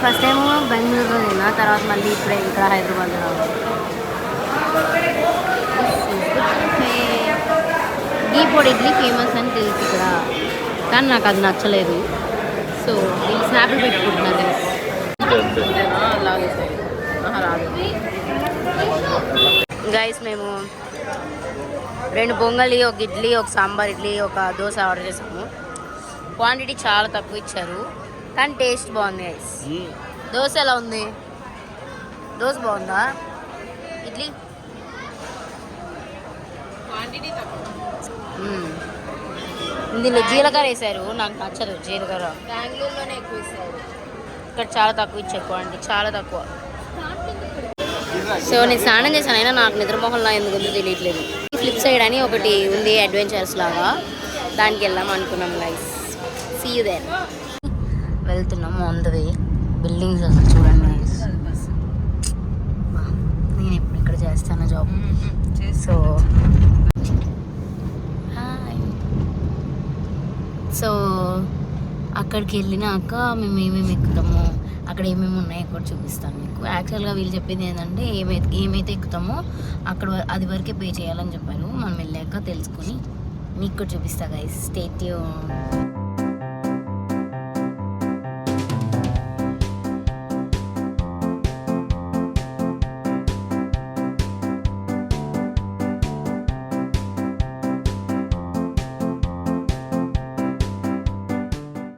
First time బెంగళూరులో తిన్నా, తర్వాత మళ్ళీ ఇప్పుడే ఇక్కడ హైదరాబాద్లో. గీ పొడి ఇడ్లీ ఫేమస్ అని తెలుసు ఇక్కడ, కానీ నాకు అది నచ్చలేదు. సో వీళ్ళు స్నాప్లు పెట్టుకుంటున్నారు గైస్. మేము 2 పొంగలి, 1 ఇడ్లీ, 1 సాంబార్ ఇడ్లీ, 1 దోశ ఆర్డర్ చేసాము. క్వాంటిటీ చాలా తక్కువ ఇచ్చారు, కానీ టేస్ట్ బాగుంది గైస్. దోశ ఎలా ఉంది? దోశ బాగుందా? ఇడ్లీ ఇందులో జీలకర్ర వేసారు, నాకు నచ్చదు జీలకర్ర. బెంగళూరులోనే ఎక్కువ ఇస్తారు, ఇక్కడ చాలా తక్కువ ఇచ్చారు క్వాంటిటీ, చాలా తక్కువ. సో నేను స్నానం చేశాను, అయినా నాకు నిద్రమోహంలో ఎందుకు తెలియట్లేదు. ఫ్లిప్ సైడ్ అని ఒకటి ఉంది అడ్వెంచర్స్ లాగా, దానికి వెళ్దాం అనుకున్నాం గైస్. See you there. వెళ్తున్నాము ఆన్ ద వే. బిల్డింగ్స్ అసలు చూడండి గైస్. నేను ఇప్పుడు ఇక్కడ చేస్తాను జాబ్. సో సో అక్కడికి వెళ్ళినాక మేము ఏమేమి ఎక్కుతామో, అక్కడ ఏమేమి ఉన్నాయో కూడా చూపిస్తాను మీకు. యాక్చువల్గా వీళ్ళు చెప్పింది ఏంటంటే ఏమైతే ఎక్కుతామో అక్కడ అది వరకే పే చేయాలని చెప్పారు. మనం వెళ్ళాక తెలుసుకొని మీకు కూడా చూపిస్తా guys. Stay tune.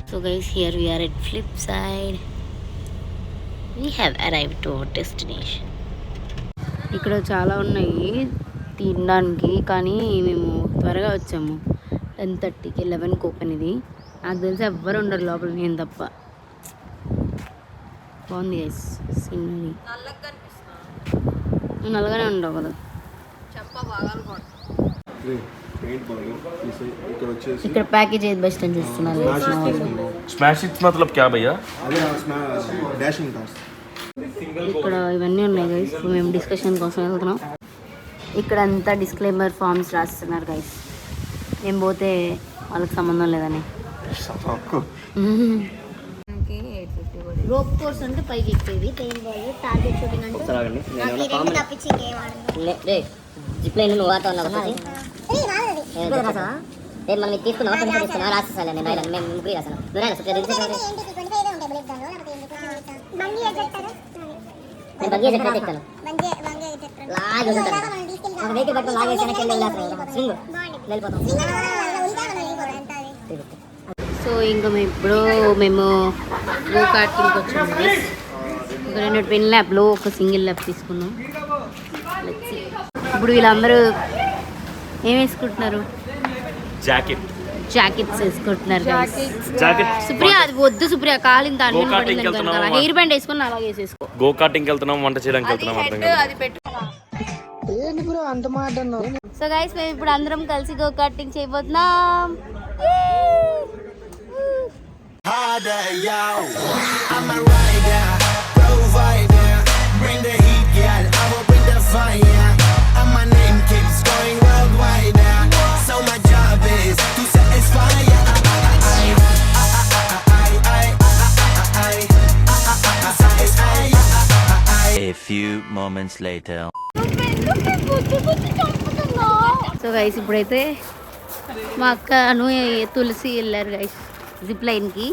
So guys, here we are at Flipside. We have arrived to our destination. ఇక్కడ చాలా ఉన్నాయి తినడానికి, కానీ మేము త్వరగా వచ్చాము. 10:30కి 11కి ఓపెన్ ఇది. నాకు తెలిసి ఎవ్వరు ఉండరు లోపల, నేను తప్ప. బాగుంది గైస్ సీనరీ. నల్లగానే ఉండవు కదా. ఇక్కడ ప్యాకేజ్ ఏది బెస్ట్ అని చూస్తున్నారు. స్మాష్ ఇట్ मतलब क्या भैया? ఇక్కడ ఇవన్నీ ఉన్నాయి గైస్. మేము డిస్కషన్ కోసం వెళ్తున్నాం. ఇక్కడ అంతా డిస్క్లైమర్ ఫార్మ్స్ రాస్తున్నారు గైస్. మేము పోతే వాళ్ళకి సంబంధం లేదని. రోప్ కోర్స్ అంటే పైకి ఎక్కేది, పెయిన్ బాల్, టార్గెట్ షూటింగ్ అంటే జిప్ లైన్ నువ్వు వాతా ఉన్నావు. మనం ఇది తీసుకున్నావా, పెన్సిల్ తీసుకున్నావా? రాసేసాను నేను, రాయను. మేము ముగ్గురు రాసాను. నువ్వు రాయను. నేను బంగి ఎజెక్టర్ ఎక్కుతాను. లాగ్ ఒక వెహికల్ పట్టుకొని లాగేసి వెనక్కి వెళ్ళేస్తాను. స్వింగ్ వెళ్ళిపోతాం. సో ఇంకా మేము గో కార్టింగ్కి వచ్చాము. ఒక 2 ట్విన్ ల్యాబ్లో ఒక సింగిల్ ల్యాబ్ తీసుకున్నాం. ఇప్పుడు వీళ్ళందరూ ఏం వేసుకుంటున్నారు? జాకెట్స్ వేసుకుంటున్నారు. సుప్రియ అది వద్దు సుప్రియ, కాలింత అన్నం పడింది. హెయిర్ బ్యాండ్ వేసుకుని అలాగే వేసేసుకో. గో కార్టింగ్ వెళ్తున్నాం, వంట చేయడానికి వెళ్తున్నాం. సో గైస్, మేము ఇప్పుడు అందరం కలిసి గో కార్టింగ్ చేయబోతున్నాం. A few moments later. So guys, ఇప్పుడైతే మా అక్కను తులసి వెళ్ళారు గైస్ జిప్ లైన్కి.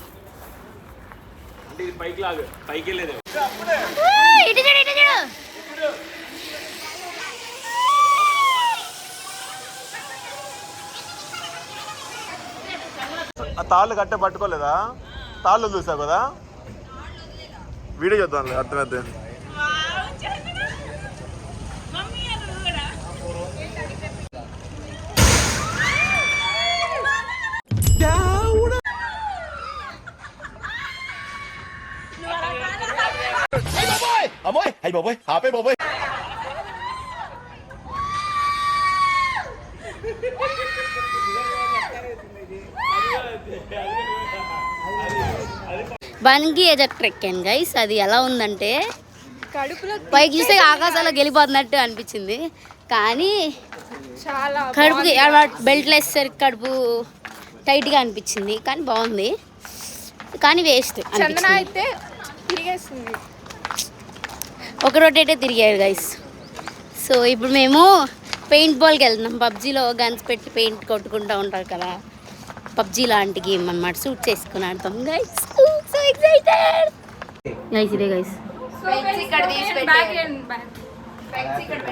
తాళ్ళు కట్టే పట్టుకోలేదా? తాళ్ళు చూసావు కదా, వీడియో చూద్దాం అర్థమైతే. అమ్మోయ్ అయ్యి బాబోయ్, ఆపే బాబోయ్. బంగి ఎజెక్టర్ ఎక్కాను గైస్. అది ఎలా ఉందంటే పైకి చూస్తే ఆకాశాల్లో గెలిపోతున్నట్టు అనిపించింది, కానీ కడుపుకి బెల్ట్లు వేసేసరికి కడుపు టైట్గా అనిపించింది. కానీ బాగుంది, కానీ వేస్ట్. చందన అయితే ఒక రొటేటే తిరిగాడు గైస్. సో ఇప్పుడు మేము పెయింట్ బాల్కి వెళ్తున్నాం. పబ్జీలో గన్స్ పెట్టి పెయింట్ కొట్టుకుంటూ ఉంటారు కదా, పబ్జీ లాంటి గేమ్ అన్నమాట. సూట్ చేసుకుని ఆడతాం గైస్. So excited guys. ఇదే గైస్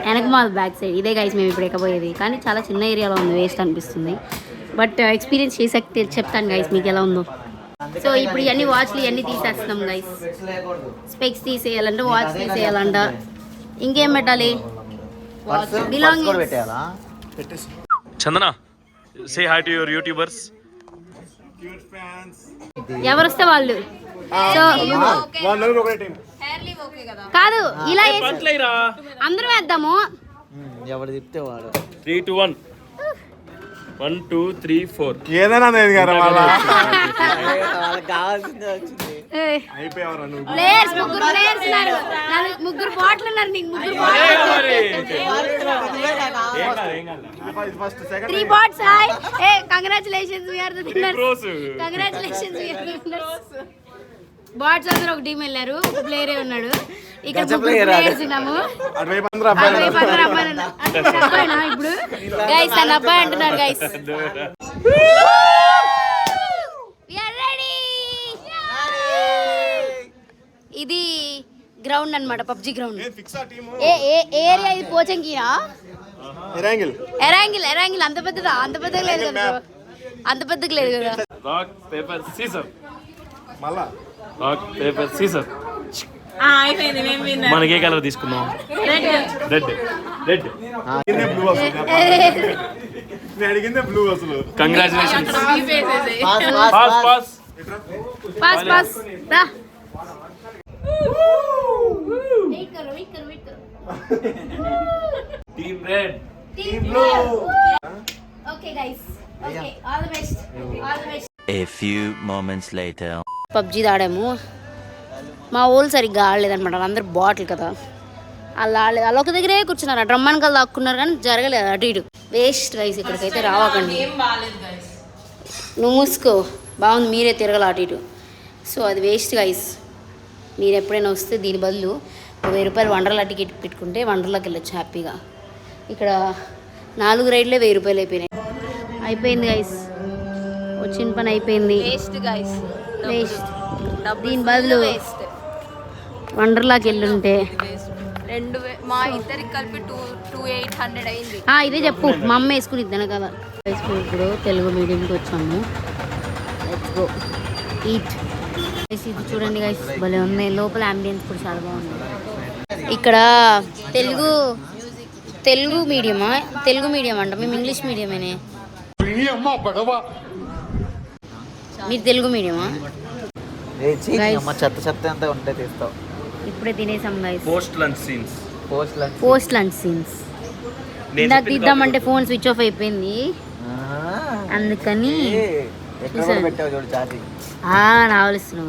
వెనకమాల బ్యాక్ సైడ్ ఇదే గైస్ మేము ఇప్పుడు ఎక్కబోయేది. కానీ చాలా చిన్న ఏరియాలో ఉంది, వేస్ట్ అనిపిస్తుంది. బట్ ఎక్స్పీరియన్స్ చేసాక చెప్తాను గైస్ మీకు ఎలా ఉందో. సో ఇప్పుడు ఇవన్నీ వాచ్లు ఇవన్నీ తీసేస్తున్నాం గైస్. స్పెక్స్ తీసేయాలంట, వాచ్ తీసేయాలంట. ఇంకేం పెట్టాలి? Belongings. Chandana, say hi to your YouTubers. ఎవరు వస్తే వాళ్ళు. సో కాదు, ఇలా అందరూ వేద్దాము. ఎవరు చెప్తే వాడు 3 2 1 1 2 3 4 ఏదైనా నేను గారు వాళ్ళకి కావాల్సిందే వచ్చింది. ప్లేయర్స్ ముగ్గురు ప్లేయర్స్ ఉన్నారు. ముగ్గురు బాట్లు ఉన్నారు. నీకు ముగ్గురు first 3 bots. Hi, a congratulations, we are the winners. Congratulations, we are the winners. Bots అందరూ ఒక టీం వెళ్ళారు, ఒక ప్లేయరే ఉన్నాడు. ఇక్కడ ముగ్గురు ప్లేయర్స్ ఉన్నాము. అబ్బాయినా ఇప్పుడు గైస్? తన అబ్బాయి అంటున్నారు గైస్. ఇది గ్రౌండ్ అన్నమాట, పబ్జి గ్రౌండ్. ఏ ఏరియా ఇది? పోచంకినా? ఎరాంగిల్. ఎరాంగిల్ అంత పెద్దదా? అంత పెద్దగా లేదు కదా, అంత పెద్దగా లేదు కదా. Rock paper scissor. మళ్ళా రాక్ పేపర్ సీజర్. మనకి ఏ కలర్ తీసుకుందాం? రెడ్. రెడ్. అడిగిందే బ్లూ అసలు. కంగ్రాచులేషన్స్. పాస్ పాస్ రా. Team red. Team blue. Okay guys, okay, all the best, all the best. A few moments later. PUBG ఆడాము. మా ఊళ్ళు సరిగ్గా ఆడలేదన్నమాట, అందరు బాటిల్ కదా, అలా ఆడలేదు. అలా ఒక దగ్గరే కూర్చున్నారు, డ్రమ్ వెనకాల దాక్కున్నారు, కానీ జరగలేదు అటు ఇటు. వేస్ట్ గైస్, ఇక్కడికైతే రావకండి. నువ్వు మూసుకో, బాగుంది, మీరే తిరగల అటు ఇటు. సో అది వేస్ట్ గైస్. మీరు ఎప్పుడైనా వస్తే దీని బదులు 1000 రూపాయలు వండర్లా టికెట్ పెట్టుకుంటే వండర్లాకి వెళ్ళొచ్చు హ్యాపీగా. ఇక్కడ 4 రైడ్లే 1000 రూపాయలు అయిపోయినాయి. అయిపోయింది గైస్, వచ్చిన పని అయిపోయింది. Waste guys, waste. దీని బదులు వండర్లాకి వెళ్ళుంటే మా ఇద్దరికి కలిపి 2800 అయింది. ఇదే చెప్పు, మా అమ్మ వేసుకుని ఇద్దాను కదా. ఇప్పుడు తెలుగు మీడియంకి వచ్చాము. Let's go eat. ఇది చూడండి గైస్, భలే ఉంది. లోపల అంబియన్స్ కూడా చాలా బాగుంది. ఇక్కడ తెలుగు మీడియమా? తెలుగు మీడియం అంట, మేము ఇంగ్లీష్ మీడియమేనే. మీరు తెలుగు మీడియమా? చెత్త చెత్త అంతా ఉంటే తీస్తావు. ఇప్పుడే తినేసాం guys. Post lunch scenes. Post lunch scenes. ఇందాక తీద్దామంటే ఫోన్ స్విచ్ ఆఫ్ అయిపోయింది, అందుకని పెట్టావు చూడు ఛార్జింగ్. రావాల్సిన